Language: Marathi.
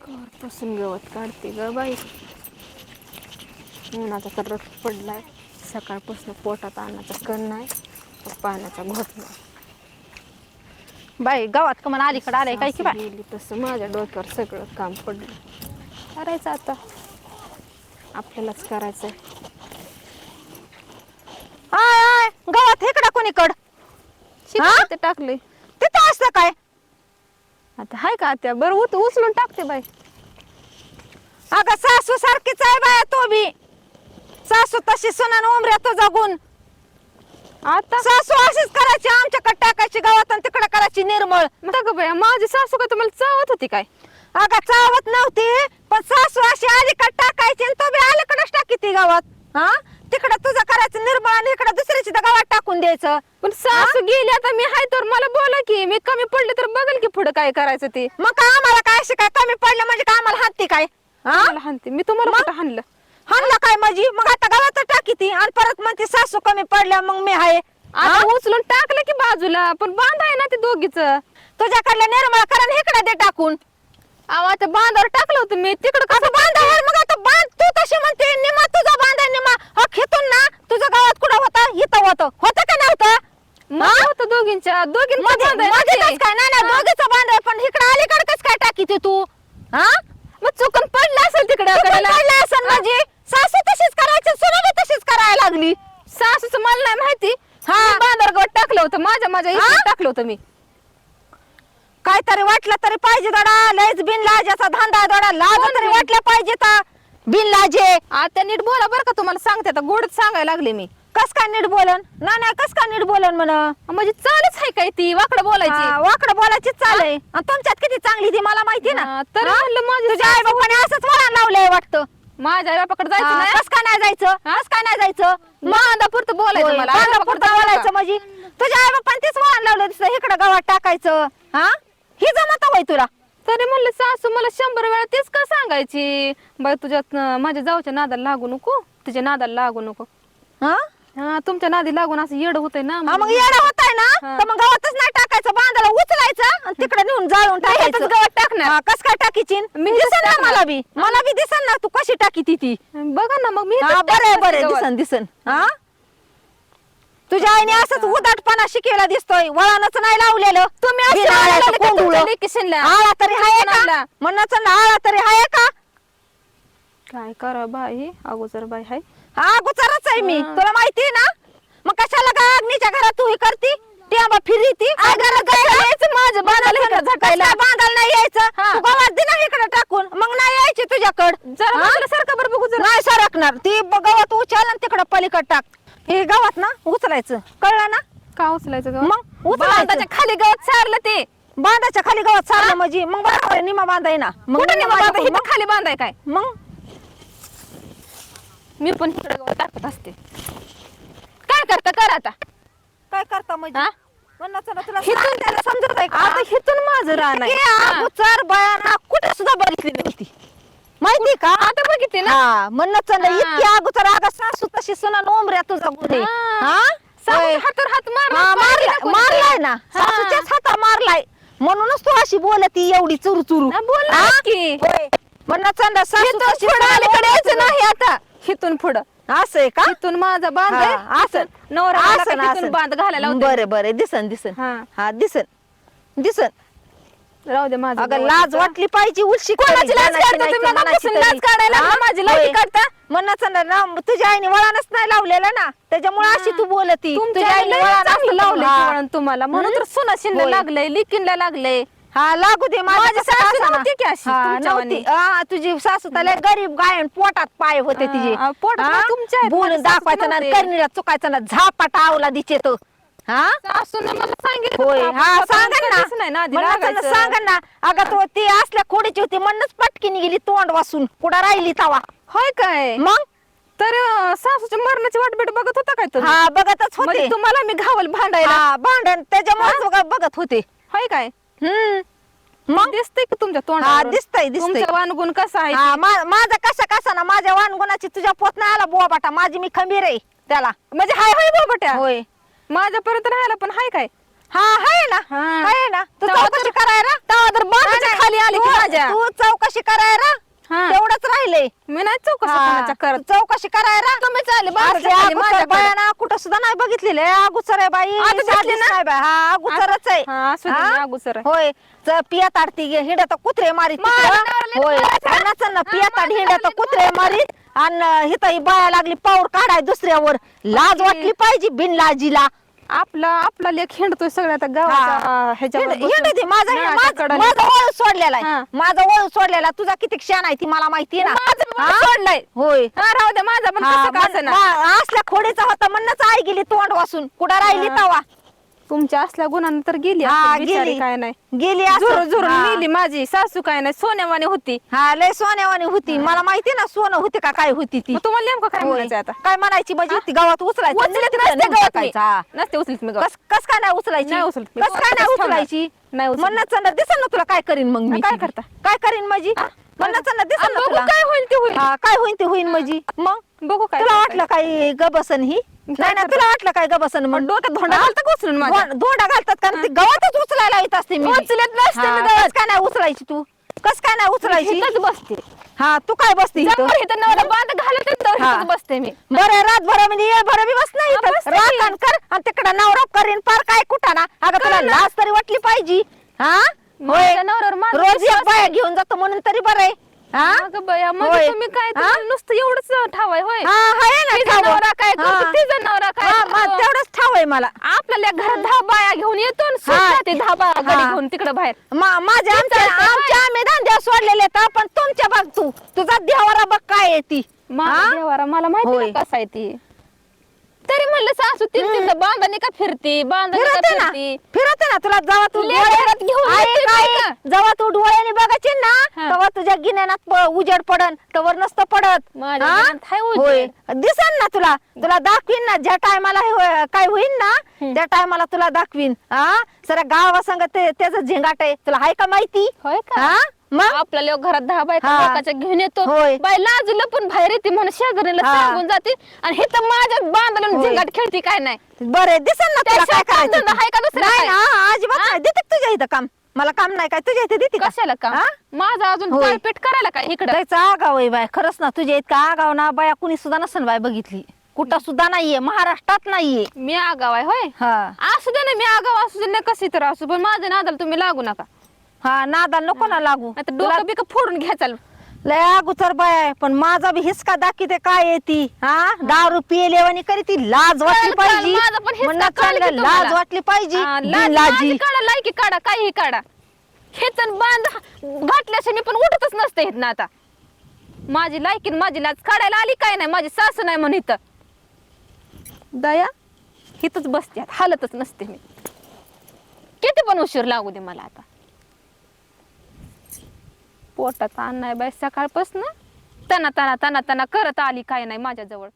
कवरपासून गवत काढते ग बाई. उन्हाचा तर रस पडलाय. सकाळपासून पोटात अन्नाचा कण नाही, पाण्याचा घोट नाही. बाई गावात का मला अलीकडे आलंय काय की बाई. गेली तसं माझ्या डोक्यावर सगळं काम पडलं. करायचं आता, आपल्यालाच करायचंय. आय आय गावात इकडं कोणीकड शिकते टाकले तिथं असतं काय. आता हाय का त्या बरं उचलून टाकते बाई. अगं सासू सारखीच आहे बाया तो बी. सासू तशी सुना उमऱ्या तो जगून. आता सासू अशीच करायची, आमच्याकडे टाकायची गावात आणि तिकडे करायची निर्मळ. का बाई माझी सासू का तुम्हाला चावत होती काय? अगं चावत नव्हती, पण सासू अशी अलीकडे टाकायची आणि तो बी अलीकडेच टाकी ती गावात. हा तिकडे तुझं करायचं निर्मळ आणि इकडे दुसऱ्याची गावात टाकून द्यायचं. पण सासू गेली आता मी हाय तर मला बोला की मी कमी पडले तर बघल की पुढे काय करायचं ते. मग काय आम्हाला काय असे काय कमी पडलं म्हणजे काय आम्हाला हाती काय. हा मला हाणते मी तुम्हाला कुठं हाणलं? हाणलं काय माझी मग आता गावात टाकी ती आणि परत मग ती सासू कमी पडल्या मग मी हाय. आता उचलून टाकलं की बाजूला, पण बांधाय ना ते दोघीच. तुझ्याकडल्या निर्मळ करा इकडे दे टाकून. अहो आता बांधावर टाकलं होतं मी तिकडं कसं बांधावर मग आता बांध तू तशी म्हणते निमा तुझा बांधाय निमा खेतून ना तुझं गावात कुठं होतं इथं होतं का नव्हतं. मग होतं दोघींच्या मध्ये काय नाही दोघीचं बांधाय पण इकडे अलीकडे कस काय टाकी तू. हा मग चुकून पडलं असेल तिकडे. पडलं असेल म्हणजे सासू तशीच करायची सुना बी तशीच करायला लागली. सासूचं मला नाही माहिती. हा. मी बांधावर गवत टाकलं होतं माझ्या इकडे टाकलं होतं मी. काहीतरी वाटलं तरी पाहिजे दाडा. लयच बिनलाजाचा धंदा दाडा. लाज तरी वाटलं पाहिजे ता बिनलाजे. आता नीट बोला बरं का, तुम्हाला सांगते आता गोडच सांगायला लागले मी. कस काय नीट बोलन नाही कस काय नीट बोलन म्हण. म्हणजे चालच आहे काय ती वाकडं बोलायची. वाकडं बोलायची चाल आहे आणि तुमच्यात किती चांगली ती मला माहिती ना. तर म्हणलं माझी तुझ्या आई बापाने असंच वळण लावलंय वाटतं. माझ्या आई बापाकडे जायचं नाही. कस काय नाही जायचं कस काय नाही जायचं. बांधापुरतं बोलायचं मला. पुरतं बोलायचं म्हणजे तुझ्या आई बापाने तेच वळण लावलं दिसतं इकडं गावात टाकायचं. हा ही जमत होय तुला. तरी म्हणलं सासू मला 100 वेळा तेच का सांगायची बाई तुझ्यात माझ्या जाऊच्या नादाला लागू नको, तुझ्या नादाला लागू नको. हा तुमच्या नादी लागून असं येड होतंय ना. मग येडं होतंय ना तर मग गावातच नाही टाकायचं, बांधाला उचलायचं आणि तिकडे नेऊन जाळून टाकायचं. गावात टाकणार कस काय टाकीची मी दिसन ना मला बी दिसन ना तू कशी टाकी ती. बघा ना मग मी बरं दिसन. हा तुझ्या आईने असंच उदाटपणा शिकेला दिसतोय. वळणच नाही लावलेलं. तुम्ही आळा तरी हाय का म्हणण्याचं आळा तरी हाय का. काय करा बाई अगोदर बाई हाय. हा गुचारच आहे मी तुला माहिती ना. मग कशाला काय अग्नीच्या घरात तू ही करती टेंबा फिरी ती माझं बांधायला झटायला बांधायला नाही यायचं. तू गावात दे ना इकडे टाकून मग नाही यायची तुझ्याकडं. जरा सारखं बरं बघू नाही सरकणार ती गावात उचल आणि तिकडं पलीकड टाक. हे गावात ना उचलायचं कळलं ना. का उचलायचं गं? मग बांधाच्या खाली गवत सारलं ते. बांधाच्या खाली गावात सारलं म्हणजे मग बरोबर निमा बांधाय ना. कुठं निमा बांधा इथं खाली बांधाय काय. मग मी पण इकडे गवत टाकत असते. काय करता कर आता. काय करता म्हणजे हा? तुला त्याला समजत आहे का. आता हिथून माझं रान आहे. अगोदर बाया कुठे सुद्धा बघितली नव्हती माहिती का. आता बघितली ना. हा म्हणणं इतकी अगोदर अगं सासू तशी सुना नोंबऱ्या तुझा गुन्हे. हातावर हात मारलाय ना सासूच्याच हाता मारलाय म्हणूनच तू अशी बोलती एवढी चुरू चुरू. म्हणणं चंदा सासू तशी अलीकडे यायचं नाही आता. हिथून पुढं असं आहे का. हिथून माझा बांध असं नवरा बांध घालायला बरं दिसन हा दिसन राहू दे माझं. अगं लाज वाटली पाहिजे. उलशी कोणाची लाज काढता तुम्ही? मगापासून लाज काढायला लागला माझी लाज काढता. म्हणणं तुझ्या आईने वळणच नाही लावलेलं ना त्याच्यामुळे अशी तू बोलती. तुमच्या आईने वळण लावलं तुम्हाला म्हणून तर सुना शिंदे लागलंय लिकिनला लागलंय. हा लागू दे. माझी सासू नव्हती की अशी नव्हती. तुझी सासू त्याला गरीब गायन पोटात पाय होते तिचे. तुमच्या बोलून दाखवायचं ना करणीला चुकायचं ना झापाटा आवला दिचे तो. सासूने मला सांगितलं होय हा सांगा ना. अगं तो ती असल्या खोडीची होती म्हणूनच पटकीने गेली तोंड वासून कुठं राहिली तवा. होय काय. मग तर सासूच्या मरणाची वाटबीट बघत होता काय तुम्ही. हा बघतच होते. तुम्हाला मी घावल भांडायला भांडण त्याच्यामुळे बघत होते. होय काय. मग दिसतंय की तुमच्या तोंडावर. दिसतंय तुमचा वानगुण कसा आहे. माझा कसा ना माझ्या वानगुणाची तुझ्या पोत नाही आला बोबाटा. माझी मी खंबीर आहे त्याला. म्हणजे हाय होय बाबट्या. होय माझ्यापर्यंत राहायला पण हाय काय. हा आहे ना हा. आहे ना तू तेव्हा चौकशी करायला तेव्हा तर बांधाच्या खाली आली की माझ्या. तू चौकशी करायला हा. तेवढंच राहिलंय मी नाही चौकशी हा, कोणाच्या करत. तू चौकशी करायला तुम्ही चालले अरे बांधाच्या खाली अगोदर माझ्याकडे. बाया ना कुठं सुद्धा नाही बघितलेलं अगोदर आहे बाई आता दिसली साधीच ना? नाही बाई. हा अगोदरच आहे हा, असू दे, हा? मी अगोदर आहे. होय पियात आडती हिंड तर कुत्रे मारीत माझ्या तिकडं. नवऱ्याला होय बोलायचं ना? नचन ना हा, पियात माझ्या हिंड तर नवऱ्याला कुत्रे मारीत आणि हिथं ही बाया लागली पाऊर काढाय दुसऱ्यावर लाज वाटली पाहिजे बिनलाजीला आपला लेख हिंडतोय सगळ्या आता गावाचा ह्याच्यावर हिंड दे माझा नळाच्या कडेला. माझा वळू सोडलेला हा. आहे माझा वळू सोडलेला तुझा किती क्षण आहे ती मला माहिती आहे ना माझं पण हा? सोडलंय. होय हा, राहू दे माझा पण हा, कसं का असेना. असल्या खोडीचा होता म्हणूनच आई गेली तोंड वासून कुठं राहिली हा. तवा तुमच्या असल्या गुणांना तर गेली हा, असेल, बिचारी गेली. काय नाही गेली असं. झुरून झुरून हा. गेली माझी सासू काय नाही सोन्यावानी होती. हा लय सोन्यावानी होती मला माहिती ना सोनं होते का काय होती ती मग तुम्हाला नेमकं काय होय. म्हणायचं आता काय म्हणायची म्हणजे ती गावात उचलायची उचलीत तिकडे नसते नेऊन गवत मी. टाकायचा. नसते उचलीत मी गवत. कस काय नाही उचलायची नाही उचलत मी. कस काय नाही गवत उचलायची नाही उचलत. म्हणणं दिसन ना तुला काय करीन मग मी काय ती. करता? काय करीन म्हणजे म्हणणं दिसन आणि ना बघू तुला काय होईल ते होईल. हा, काय होईन ते होईन म्हणजे मग बघू काय तुला करताय. वाटलं काय गबसन ही नाही ना करता? तुला वाटलं काय गबसन म्हणून डोक्यात धोंडा घालता का उचलून माझ्या? धोंडा घालतात कारण ते गवतच उचलायला येत असते मी उचलत नसते मी हा, गवत. कस काय नाही उचलायची तू कस काय नाही उचलायची इथंच बसते हा तू काय बसती इथं? जर इथं नवरा बांध घालत तर हा. इथंच बसते मी. बरं रातभर म्हणजे ये बरं मी बस नाही हा, बसते मी. रात आणि कर आणि तिकडे नवरा करीन पार काय कुठं ना अगं तुला ना. लाज तरी वाटली पाहिजे हा होय माझ्या नवऱ्यावर माझा रोज विश्वास एक बाया घेऊन जातो म्हणून तरी बरं आहे हा अगं बया, म्हणजे होय. तुम्ही काय हा? तुम्हाला नुसतं एवढंच ठावाय होय. हा आहे ना तिचा ठाव. नवरा काय करतो, हा. तिचा नवरा काय हा, करतो. तेवढंच ठाव आहे मला आपल्याला घरात 10 बाया घेऊन येतो आणि हा. सुद्धा ते 10 बाया हा. गडी घेऊन तिकडे बाहेर. माझ्या आमच्या आम्ही धंद्या सोडलेले आहेत पण तुमच्या बघ तू तुझा देवारा बघ काय आहे ती माझा हा? देवारा मला माहिती होय. ना कसा आहे ती. तरी म्हणलं सासू तिथं बांधाने का फिरती बांधाने का फिरते ना फिरती. फिरते ना तुला जेव्हा तू लेकरात घेऊन ऐक, येते बाई ऐक, का? जेव्हा तू डोळ्याने बघायची ना हा. तेव्हा तुझ्या गिन्यानात उजेड पडन तवर नसतं पडत माझ्या हा? गिन्यानात हाय उजेड. होय दिसन ना तुला तुला दाखवीन ना ज्या टायमाला काय होईन ना त्या टायमाला तुला दाखवीन हा सर गावासंग त्याचं झिंगाट आहे तुला हाय का माहिती होय का? हा मग आपल्या लोक घरात 10 बायका हा. लोकांच्या घेऊन येतो होय. बाई लाज लपून बाहेर येते म्हणून शेजारीला हा. सांगून जाते आणि हे तर माझ्या बांधला होय. झिंगाट खेळती काय नाही. बरे दिसन ना तुला त्याशिवाय काय काम करायचं धंदा ते. हाय का दुसरं नाही काय? ना हा, अजिबात नाही देते का तुझ्या इथं काम मला काम नाही काय तुझ्या इथे देते का कशाला का हा? माझं अजून होय. तळपेट करायला काय इकडं जायचं आगाव आहे बाय खरंच ना तुझ्या इतका आगाव ना बाया कुणी सुद्धा नसन बाय बघितली कुठं सुद्धा नाहीये महाराष्ट्रात नाहीये मी आगाव आहे होय हा असू दे ना मी आगाव असू दे ना कशी तर असू पण माझ्या नादाला तुम्ही लागू नका हा नादाला नको ना लागू आता डोकं बिकं फोडून घ्या चाल. लय अगोदर बाय आहे, पण माझा बी हिसका दाखीते काय आहे ती हा दारू पिलेवानी करी ती लाज वाटली कळलं, पाहिजे माझा पण हिसका म्हणलं कळलं की चांगलं तुम्हाला. लाज वाटली पाहिजे हा, लाजी माझी काढा लायकी काढा काही काढा हेच बांध घातल्याशी मी पण उठतच नसते हेत ना आता माझी लायकी आणि माझी लाज काढायला आली काय नाही माझी सासू नाही म्हणून इथं दया हिथच बसते आता, हालतच नसते मी किती पण उशीर लागू दे मला आता पोटात अन्न नाही बाई सकाळपासून तना तना तना तना करत आली काय नाही माझ्या जवळ.